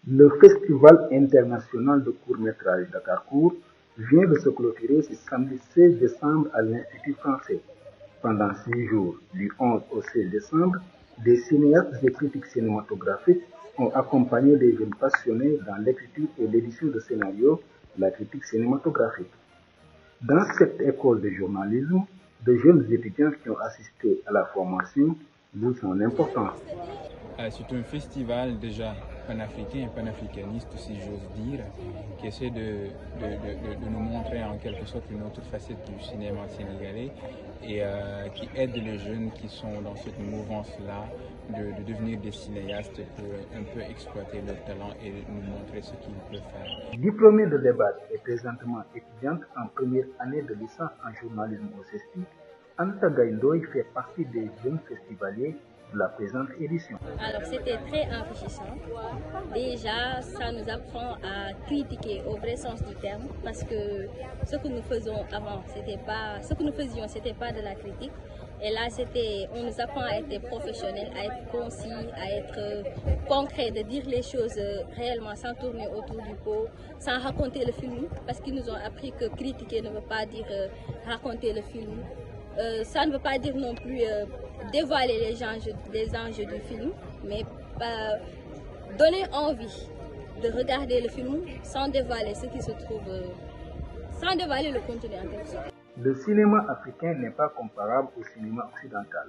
Le Festival international de court-métrage Dakar-Court vient de se clôturer ce samedi 16 décembre à l'Institut français. Pendant 6 jours, du 11 au 16 décembre, des cinéastes et critiques cinématographiques ont accompagné des jeunes passionnés dans l'écriture et l'édition de scénarios, la critique cinématographique. Dans cette école de journalisme, de jeunes étudiants qui ont assisté à la formation jouent son importance. C'est un festival déjà panafricain et panafricaniste, si j'ose dire, qui essaie de nous montrer en quelque sorte une autre facette du cinéma sénégalais et qui aide les jeunes qui sont dans cette mouvance-là de devenir des cinéastes pour un peu exploiter leur talent et nous montrer ce qu'ils peuvent faire. Diplômée de débat et présentement étudiante en première année de licence en journalisme au CESTI, Anta Gaïndoy fait partie des jeunes festivaliers de la présente édition. Alors c'était très enrichissant. Déjà, ça nous apprend à critiquer au vrai sens du terme parce que ce que nous faisions avant, c'était pas de la critique. Et là, on nous apprend à être professionnels, à être concis, à être concret, de dire les choses réellement sans tourner autour du pot, sans raconter le film, parce qu'ils nous ont appris que critiquer ne veut pas dire raconter le film. Ça ne veut pas dire non plus dévoiler les enjeux du film, mais donner envie de regarder le film sans dévoiler ce qui se trouve, sans dévoiler le contenu en quelque sorte. Le cinéma africain n'est pas comparable au cinéma occidental.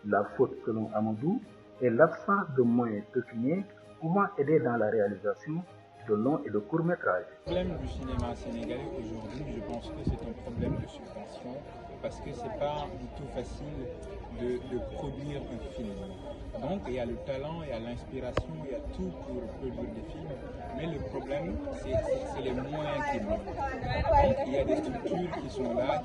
La faute, selon Amadou, est l'absence de moyens pécuniaires pouvant aider dans la réalisation de longs et de courts métrages. Le problème du cinéma sénégalais aujourd'hui, je pense que c'est un problème de subvention parce que c'est pas du tout facile de produire un film. Donc il y a le talent, il y a l'inspiration, il y a tout pour produire des films, mais le problème c'est les moyens qui manquent. Donc il y a des structures qui sont là,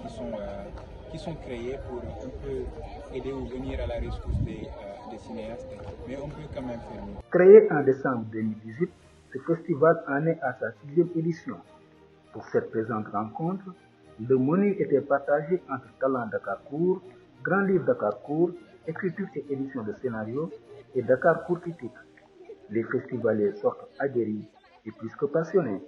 qui sont créées pour un peu aider ou venir à la rescousse des cinéastes, mais on peut quand même faire mieux. Créé en décembre 2018, ce festival en est à sa 6e édition. Pour cette présente rencontre, le menu était partagé entre Talent Dakar-Court, Grand Livre Dakar-Court, écriture et édition de scénarios et Dakar-Court critique. Les festivaliers sortent aguerris et plus que passionnés.